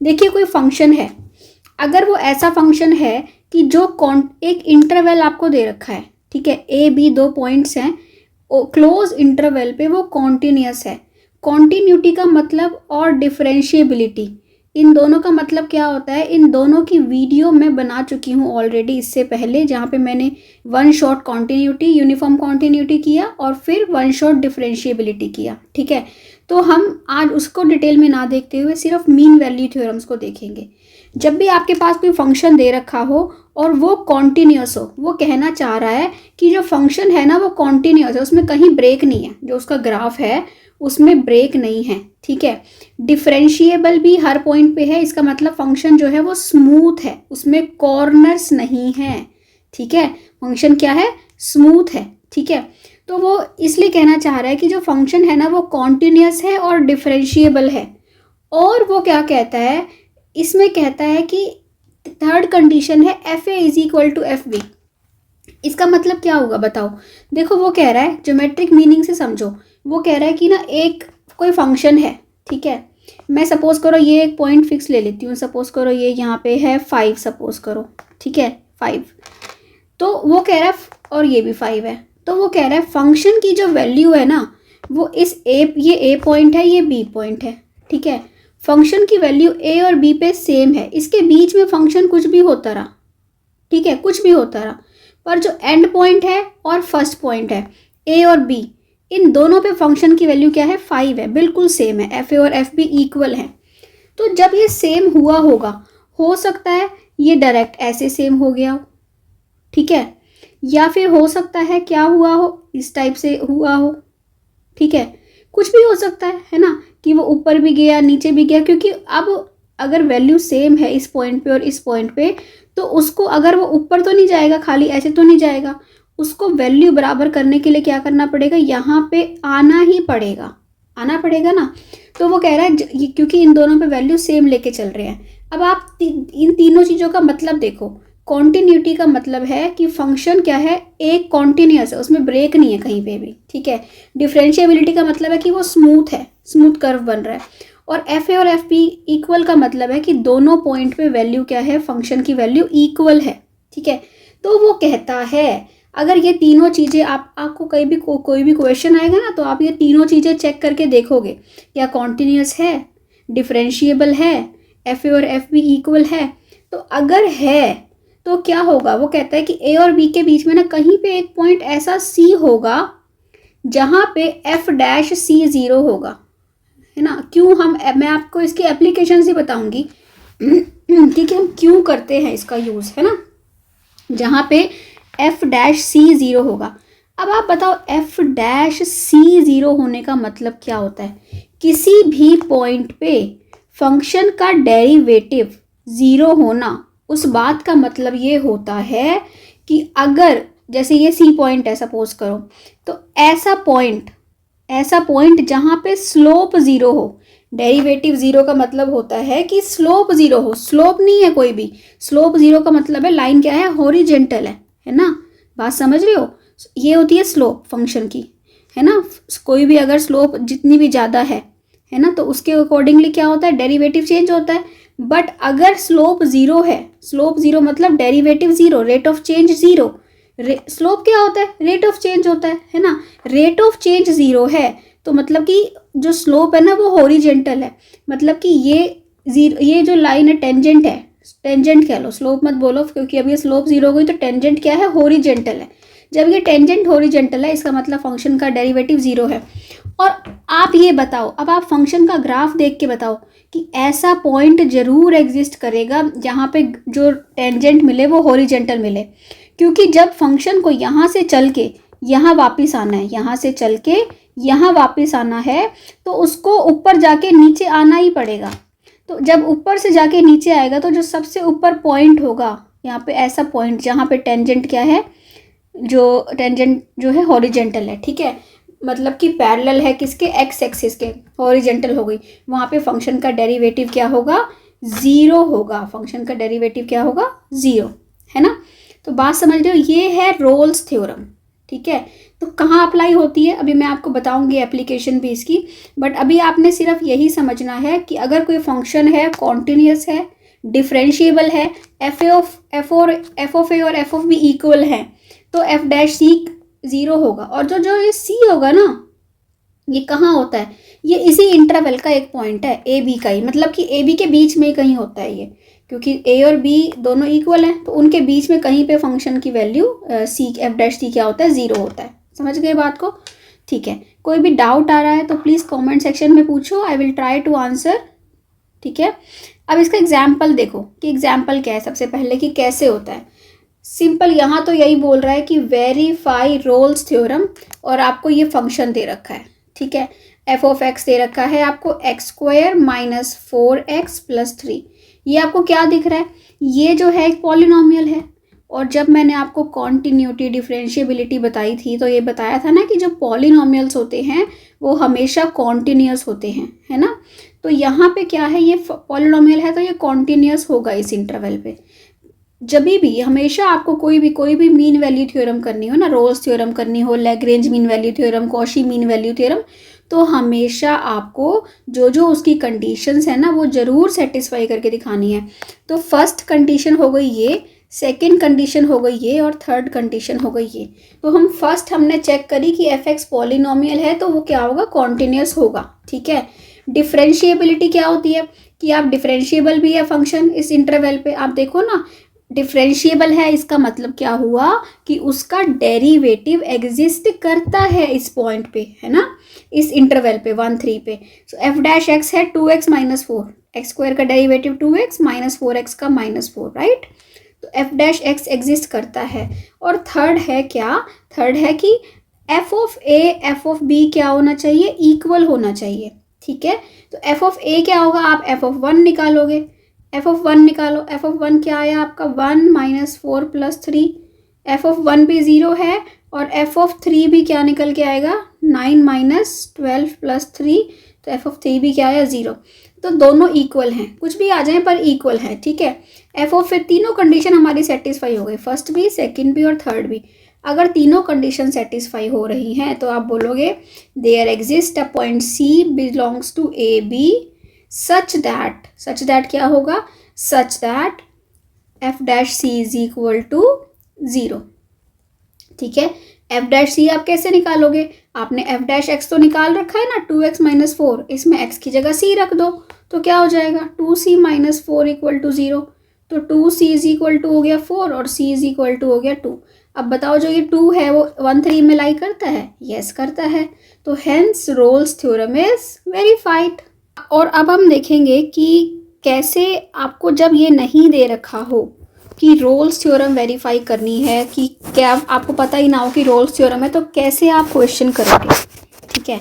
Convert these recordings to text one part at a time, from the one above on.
देखिए कोई फंक्शन है, अगर वो ऐसा फंक्शन है कि जो एक इंटरवल आपको दे रखा है, ठीक है, ए बी दो पॉइंट्स हैं, क्लोज इंटरवल पे वो कॉन्टिन्यूस है। कॉन्टिन्यूटी का मतलब और डिफरेंशिएबिलिटी, इन दोनों का मतलब क्या होता है, इन दोनों की वीडियो मैं बना चुकी हूँ ऑलरेडी इससे पहले, जहाँ पे मैंने one shot continuity, uniform continuity किया और फिर वन शॉट डिफरेंशिएबिलिटी किया, ठीक है। तो हम आज उसको डिटेल में ना देखते हुए सिर्फ मीन वैल्यू थ्योरम्स को देखेंगे। जब भी आपके पास कोई फंक्शन दे रखा हो और वो कॉन्टिन्यूस हो, वो कहना चाह रहा है कि जो फंक्शन है ना वो कॉन्टिन्यूस है, उसमें कहीं ब्रेक नहीं है, जो उसका ग्राफ है उसमें ब्रेक नहीं है, ठीक है। डिफरेंशिएबल भी हर पॉइंट पे है, इसका मतलब फंक्शन जो है वो स्मूथ है, उसमें कॉर्नर्स नहीं है, ठीक है। फंक्शन क्या है, स्मूथ है, ठीक है। तो वो इसलिए कहना चाह रहा है कि जो फंक्शन है ना वो कॉन्टिन्यूस है और डिफरेंशिएबल है। और वो क्या कहता है, इसमें कहता है कि थर्ड कंडीशन है F A is equal to F B. इसका मतलब क्या होगा बताओ। देखो वो कह रहा है, ज्योमेट्रिक मीनिंग से समझो, वो कह रहा है कि ना एक कोई फंक्शन है, ठीक है, मैं सपोज करो ये एक पॉइंट फिक्स ले लेती हूँ, सपोज करो ये यहाँ पे है 5, सपोज करो, ठीक है 5। तो वो कह रहा है, और ये भी 5 है, तो वो कह रहा है फंक्शन की जो वैल्यू है ना वो इस ये ए पॉइंट है, ये बी पॉइंट है, ठीक है। फंक्शन की वैल्यू ए और बी पे सेम है, इसके बीच में फंक्शन कुछ भी होता रहा, ठीक है, कुछ भी होता रहा, पर जो एंड पॉइंट है और फर्स्ट पॉइंट है ए और बी, इन दोनों पे फंक्शन की वैल्यू क्या है, 5 है, बिल्कुल सेम है, एफ ए और एफ बी इक्वल है। तो जब ये सेम हुआ होगा, हो सकता है ये डायरेक्ट ऐसे सेम हो गया हो, ठीक है, या फिर हो सकता है क्या हुआ हो, इस टाइप से हुआ हो, ठीक है, कुछ भी हो सकता है ना, कि वो ऊपर भी गया नीचे भी गया, क्योंकि अब अगर वैल्यू सेम है इस पॉइंट पे और इस पॉइंट पे, तो उसको अगर वो ऊपर तो नहीं जाएगा, खाली ऐसे तो नहीं जाएगा, उसको वैल्यू बराबर करने के लिए क्या करना पड़ेगा, यहाँ पे आना ही पड़ेगा, आना पड़ेगा ना। तो वो कह रहा है क्योंकि इन दोनों पे वैल्यू सेम लेके चल रहे हैं। अब आप इन तीनों चीज़ों का मतलब देखो, कॉन्टिन्यूटी का मतलब है कि फंक्शन क्या है, एक कॉन्टिन्यूस है, उसमें ब्रेक नहीं है कहीं पे भी, ठीक है। डिफरेंशिएबिलिटी का मतलब है कि वो स्मूथ है, स्मूथ कर्व बन रहा है। और एफ ए और एफ बी इक्वल का मतलब है कि दोनों पॉइंट पे वैल्यू क्या है, फंक्शन की वैल्यू इक्वल है, ठीक है। तो वो कहता है अगर ये तीनों चीज़ें आपको कहीं भी कोई भी क्वेश्चन आएगा ना, तो आप ये तीनों चीज़ें चेक करके देखोगे, क्या कॉन्टिन्यूस है, डिफरेंशिएबल है, एफ ए और एफ बी इक्वल है। तो अगर है तो क्या होगा, वो कहता है कि ए और बी के बीच में ना कहीं पे एक पॉइंट ऐसा सी होगा जहाँ पे एफ डैश सी 0 होगा, है ना। क्यों, मैं आपको इसकी एप्लीकेशन से बताऊंगी कि हम क्यों करते हैं इसका यूज़, है ना, जहाँ पे एफ डैश सी 0 होगा। अब आप बताओ एफ डैश सी 0 होने का मतलब क्या होता है, किसी भी पॉइंट पे फंक्शन का डेरिवेटिव 0 होना, उस बात का मतलब ये होता है कि अगर जैसे ये सी पॉइंट है सपोज करो, तो ऐसा पॉइंट जहाँ पे स्लोप 0 हो, डेरिवेटिव 0 का मतलब होता है कि स्लोप 0 हो, स्लोप नहीं है कोई भी, स्लोप 0 का मतलब है लाइन क्या है, हॉरिजेंटल है ना, बात समझ रहे हो, ये होती है स्लोप फंक्शन की, है ना। कोई भी अगर स्लोप जितनी भी ज़्यादा है ना, तो उसके अकॉर्डिंगली क्या होता है, डेरिवेटिव चेंज होता है। बट अगर स्लोप 0 है, स्लोप 0 मतलब derivative 0, rate of change 0, slope क्या होता है, रेट ऑफ चेंज होता है ना। रेट ऑफ चेंज 0 है तो मतलब कि जो स्लोप है ना वो हॉरिजेंटल है, मतलब कि ये जो लाइन है टेंजेंट है, टेंजेंट कह लो, स्लोप मत बोलो, क्योंकि अब ये स्लोप 0 हो गई तो टेंजेंट क्या है, हॉरिजेंटल है। जब ये टेंजेंट हॉरिजेंटल है, इसका मतलब फंक्शन का डेरिवेटिव 0 है। और आप ये बताओ, अब आप फंक्शन का ग्राफ देख के बताओ कि ऐसा पॉइंट जरूर एग्जिस्ट करेगा जहाँ पे जो टेंजेंट मिले वो हॉरिजेंटल मिले, क्योंकि जब फंक्शन को यहाँ से चल के यहाँ वापस आना है, यहाँ से चल के यहाँ वापस आना है, तो उसको ऊपर जाके नीचे आना ही पड़ेगा। तो जब ऊपर से जाके नीचे आएगा तो जो सबसे ऊपर पॉइंट होगा यहाँ पे, ऐसा पॉइंट जहाँ पे टेंजेंट क्या है, जो टेंजेंट जो है हॉरिजेंटल है, ठीक है, मतलब कि पैरेलल है किसके, एक्स एक्सिस के, हॉरिजेंटल हो गई, वहाँ पे फंक्शन का डेरिवेटिव क्या होगा, 0 होगा, फंक्शन का डेरिवेटिव क्या होगा, 0, है ना। तो बात समझ रहे हो, ये है रोल्स थ्योरम, ठीक है। तो कहाँ अप्लाई होती है अभी मैं आपको बताऊंगी एप्लीकेशन भी इसकी, बट अभी आपने सिर्फ यही समझना है कि अगर कोई फंक्शन है, कॉन्टिन्यूस है, डिफरेंशिएबल है, एफ ऑफ ए और एफ ऑफ बी इक्वल है, तो एफ डैश सी 0 होगा। और जो ये सी होगा ना, ये कहाँ होता है, ये इसी इंटरवल का एक पॉइंट है, ए बी का ही, मतलब कि ए बी के बीच में ही कहीं होता है ये, क्योंकि ए और बी दोनों इक्वल हैं, तो उनके बीच में कहीं पे फंक्शन की value C F dash C क्या होता है, 0 होता है। समझ गए बात को? ठीक है। कोई भी डाउट आ रहा है तो प्लीज़ कमेंट सेक्शन में पूछो, I will try to answer. ठीक है। अब इसका एग्जाम्पल देखो कि एग्जाम्पल क्या है सबसे पहले, कि कैसे होता है। सिंपल यहाँ तो यही बोल रहा है कि वेरीफाई रोल्स थ्योरम, और आपको ये फंक्शन दे रखा है। ठीक है। एफ ऑफ एक्स दे रखा है आपको x² माइनस 4x प्लस 3। ये आपको क्या दिख रहा है, ये जो है एक पॉलिनोमियल है। और जब मैंने आपको कॉन्टिन्यूटी डिफरेंशिएबिलिटी बताई थी तो ये बताया था ना कि जो पॉलिनोमियल्स होते हैं वो हमेशा कॉन्टिन्यूस होते हैं, है ना। तो यहाँ पे क्या है, ये पॉलिनोमियल है तो ये कॉन्टिन्यूस होगा इस इंटरवल पे। जब भी हमेशा आपको कोई भी मीन वैल्यू थ्योरम करनी हो ना, रोल्स थ्योरम करनी हो, Lagrange mean value theorem, Cauchy mean value theorem, तो हमेशा आपको जो उसकी कंडीशंस है ना वो ज़रूर सेटिस्फाई करके दिखानी है। तो फर्स्ट कंडीशन हो गई ये, सेकेंड कंडीशन हो गई ये, और थर्ड कंडीशन हो गई ये। तो हमने चेक करी कि एफ एक्स पॉलिनोमियल है तो वो क्या होगा, कॉन्टिन्यूस होगा। ठीक है। डिफरेंशिएबिलिटी क्या होती है कि आप डिफरेंशिएबल भी है फंक्शन इस इंटरवल पे, आप देखो ना डिफरेंशिएबल है, इसका मतलब क्या हुआ कि उसका डेरिवेटिव एग्जिस्ट करता है इस पॉइंट पे, है ना, इस इंटरवल पे 1 3 पे। सो एफ डैश एक्स है 2x माइनस 4, x² का डेरिवेटिव 2x माइनस 4x का माइनस 4, राइट। तो एफ डैश एक्स एग्जिस्ट करता है। और थर्ड है क्या, थर्ड है कि F of A F of B क्या होना चाहिए, इक्वल होना चाहिए। ठीक है। तो एफ ऑफ ए क्या होगा, आप एफ ऑफ 1 निकालोगे, एफ ऑफ 1 निकालो, एफ ऑफ 1 क्या आया आपका 1 माइनस 4 प्लस 3, एफ ऑफ 1 भी 0 है, और एफ ऑफ 3 भी क्या निकल के आएगा 9 माइनस 12 प्लस 3, तो एफ ऑफ 3 भी क्या आया 0। तो दोनों इक्वल हैं, कुछ भी आ जाए पर इक्वल है। ठीक है। एफ ऑफ, फिर तीनों कंडीशन हमारी सेटिस्फाई हो गई, फर्स्ट भी, सेकंड भी और थर्ड भी। अगर तीनों कंडीशन सेटिस्फाई हो रही हैं तो आप बोलोगे there exist a point C belongs to A B such that क्या होगा, such that F dash C is equal to 0। ठीक है। एफ डैश सी आप कैसे निकालोगे, आपने एफ डैश एक्स तो निकाल रखा है ना, 2x माइनस 4, इसमें x की जगह c रख दो, तो क्या हो जाएगा 2c माइनस 4 इक्वल टू 0। तो 2c इज इक्वल टू हो गया 4 और c इज इक्वल टू हो गया 2। अब बताओ जो ये 2 है वो 1 3 में लाई करता है, यस करता है। तो hence Rolle's theorem is verified. और अब हम देखेंगे कि कैसे आपको जब ये नहीं दे रखा हो कि रोल्स थ्योरम वेरीफाई करनी है, कि क्या आपको पता ही ना हो कि रोल्स थ्योरम है, तो कैसे आप क्वेश्चन करोगे। ठीक है।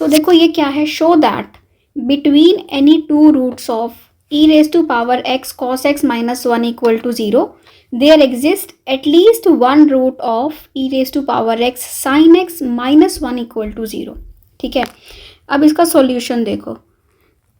सो देखो ये क्या है, show that between any two roots of e raise to power x cos x minus 1 equal to 0 there exist at least one root of e raise to power x sin x minus 1 equal to 0। ठीक है। अब इसका solution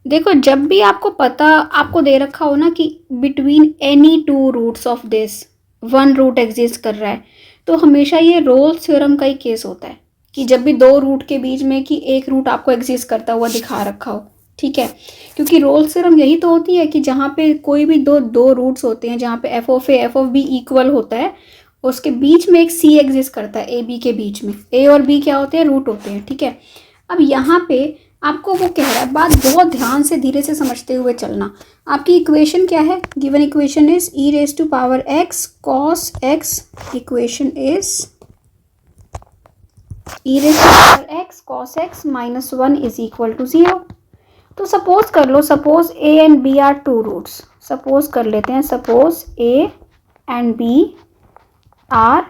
देखो जब भी आपको दे रखा हो ना कि between any two roots of this one root exist कर रहा है, तो हमेशा ये रोल्स थ्योरम का ही केस होता है कि जब भी दो रूट के बीच में कि एक रूट आपको एग्जिस्ट करता हुआ दिखा रखा हो। ठीक है। क्योंकि रोल्स थ्योरम यही तो होती है कि जहाँ पे कोई भी दो रूट्स होते हैं, जहाँ पे F of A F of B equal होता है, उसके बीच में एक सी एग्जिस्ट करता है, ए बी के बीच में ए और बी क्या होते हैं, रूट होते हैं। ठीक है। अब यहाँ पे आपको वो कह रहा है, बात बहुत ध्यान से धीरे से समझते हुए चलना। आपकी इक्वेशन क्या है, given equation is e raise to power x cos x, equation is e raise to power x cos x minus 1 is equal to 0। तो सपोज कर लो, suppose a and b are two roots, suppose कर लेते हैं, suppose a and b are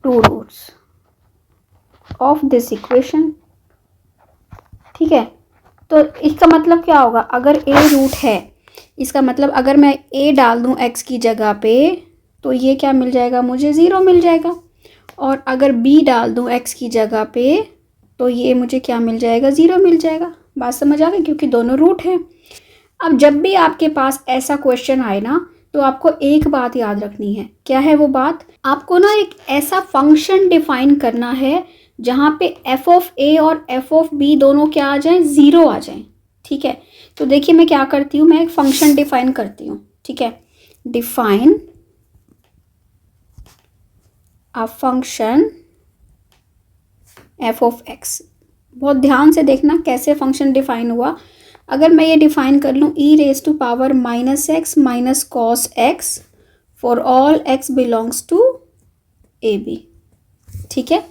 two roots of this equation. ठीक है। तो इसका मतलब क्या होगा, अगर a रूट है, इसका मतलब अगर मैं a डाल दूं x की जगह पे तो ये क्या मिल जाएगा, मुझे 0 मिल जाएगा। और अगर b डाल दूं x की जगह पे तो ये मुझे क्या मिल जाएगा, 0 मिल जाएगा। बात समझ आ गई, क्योंकि दोनों रूट हैं। अब जब भी आपके पास ऐसा क्वेश्चन आए ना, तो आपको एक बात याद रखनी है। क्या है वो बात? आपको ना एक ऐसा फंक्शन डिफाइन करना है जहाँ पे एफ ऑफ ए और एफ ऑफ बी दोनों क्या आ जाएं, ज़ीरो आ जाएं। ठीक है, तो देखिए मैं क्या करती हूँ, मैं एक फंक्शन डिफाइन करती हूँ। ठीक है, define a function F of x. बहुत ध्यान से देखना कैसे फंक्शन डिफाइन हुआ। अगर मैं ये डिफाइन कर लूँ e raise to power minus x minus cos x for all x belongs to A B. ठीक है,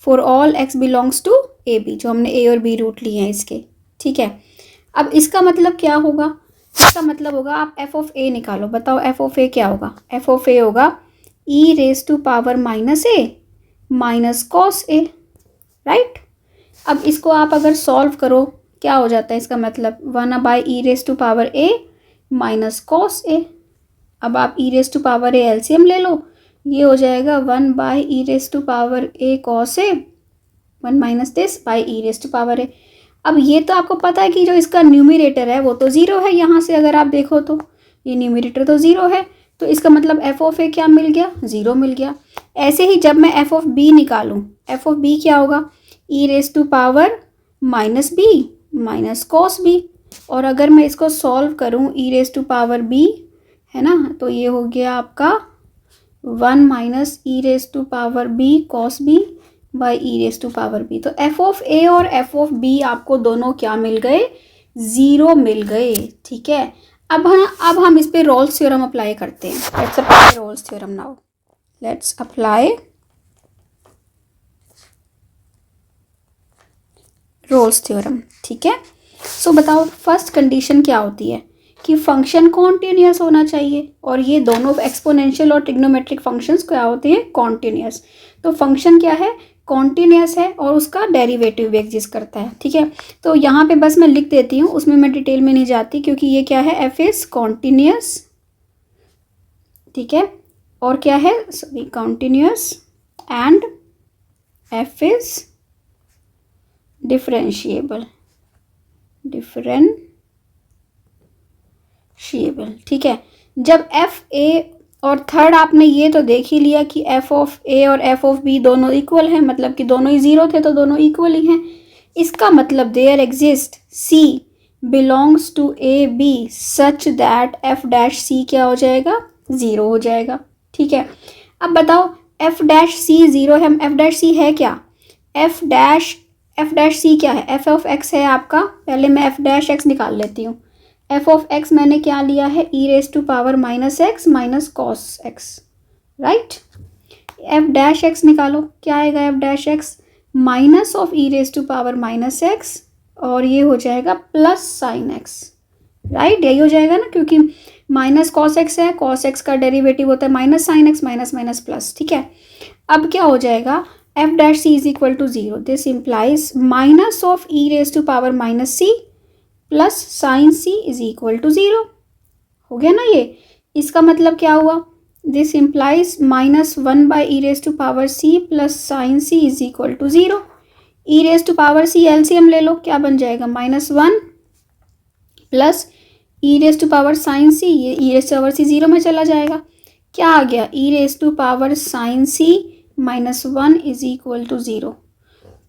for all x belongs to A B, जो हमने ए और बी रूट लिए हैं इसके। ठीक है, अब इसका मतलब क्या होगा? इसका मतलब होगा आप एफ ऑफ ए निकालो। बताओ एफ ऑफ ए क्या होगा? एफ ऑफ ए होगा e raise to power minus A minus cos A, right. अब इसको आप अगर सॉल्व करो क्या हो जाता है? इसका मतलब 1/e E raise to power A minus cos A. अब आप e raise to power A LCM ले लो, ये हो जाएगा 1/e E raise to power A cos A, 1 minus this by e raise to power A. अब ये तो आपको पता है कि जो इसका न्यूमरेटर है वो तो ज़ीरो है। यहाँ से अगर आप देखो तो ये न्यूमरेटर तो ज़ीरो है, तो इसका मतलब एफ ऑफ ए क्या मिल गया? ज़ीरो मिल गया। ऐसे ही जब मैं एफ ऑफ बी निकालूँ, एफ ऑफ बी क्या होगा? E raise to power minus B minus cos B. और अगर मैं इसको सॉल्व करूँ e raise to power B, है ना, तो ये हो गया आपका 1 minus e raise to power B cos B by e raise to power B. तो एफ ऑफ ए और एफ ऑफ बी आपको दोनों क्या मिल गए? ज़ीरो मिल गए। ठीक है, अब हम इस पे रोल्स थ्योरम अप्लाई करते हैं। Let's apply Rolle's theorem now. Let's apply Rolle's theorem. ठीक है, सो बताओ फर्स्ट कंडीशन क्या होती है कि फंक्शन कॉन्टिन्यूस होना चाहिए, और ये दोनों एक्सपोनेंशियल और ट्रिग्नोमेट्रिक फंक्शंस क्या होते हैं? कॉन्टिन्यूस। तो फंक्शन क्या है? कॉन्टिन्यूस है और उसका डेरिवेटिव भी एग्जिस्ट करता है। ठीक है, तो यहाँ पे बस मैं लिख देती हूँ, उसमें मैं डिटेल में नहीं जाती क्योंकि ये क्या है? F is continuous. ठीक है, और क्या है? Sorry, continuous and F is differentiable. ठीक है, जब एफ ए और थर्ड आपने ये तो देख ही लिया कि एफ ऑफ ए और एफ ऑफ बी दोनों इक्वल हैं, मतलब कि दोनों ही ज़ीरो थे तो दोनों इक्वल ही हैं। इसका मतलब there exist C belongs to A B such that F dash C क्या हो जाएगा? ज़ीरो हो जाएगा। ठीक है, अब बताओ एफ डैश सी ज़ीरो है, एफ डैश सी है क्या? एफ डैश सी क्या है? एफ ऑफ एक्स है आपका। पहले मैं एफ डैश एक्स निकाल लेती हूँ। एफ ऑफ एक्स मैंने क्या लिया है? E raise to power minus x minus cos x, right. F dash x निकालो, क्या आएगा? F dash x minus of E raise to power minus x, और ये हो जाएगा प्लस साइन एक्स, राइट। यही हो जाएगा ना, क्योंकि माइनस कॉस एक्स है, कॉस एक्स का डेरिवेटिव होता है minus sine X, minus minus plus. ठीक है, अब क्या हो जाएगा? F dash C is equal to zero. This implies minus of E raise to power minus C plus sine C is equal to zero. हो गया ना ये? इसका मतलब क्या हुआ? This implies -1/e E raise to power C plus sine C is equal to zero. E raise to power C LCM ले लो, क्या बन जाएगा? -1 plus e raise to power sine C, ये e raise to power C zero में चला जाएगा। क्या आ गया? E raise to power sine C -1 is equal to zero.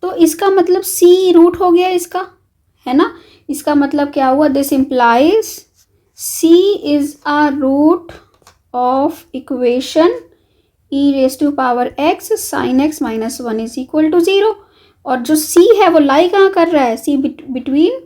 तो इसका मतलब सी रूट हो गया इसका, है ना। इसका मतलब क्या हुआ? This implies C is a root of equation E raise to power X sine X -1 is equal to zero. और जो सी है वो लाई कहाँ कर रहा है? C between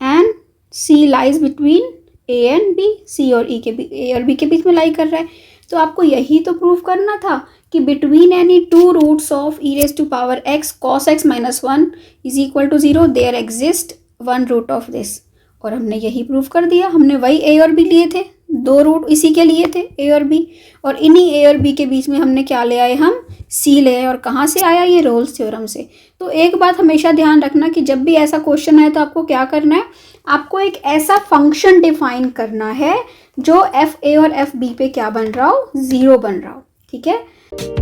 and C lies between A and B. C और ए और बी के बीच में लाई कर रहा है। तो आपको यही तो प्रूव करना था कि between any two roots of E raise to power X cos X -1 is equal to zero there exist one root of this. और हमने यही प्रूव कर दिया। हमने वही ए और बी लिए थे, दो रूट इसी के लिए थे, ए और बी, और इन्हीं ए और बी के बीच में हमने क्या ले आए? हम सी ले आए। और कहाँ से आया? ये रोल्स थ्योरम से। तो एक बात हमेशा ध्यान रखना कि जब भी ऐसा क्वेश्चन आए तो आपको क्या करना है? आपको एक ऐसा फंक्शन डिफाइन करना है जो एफ ए और एफ बी पे क्या बन रहा हो? ज़ीरो बन रहा हो। ठीक है।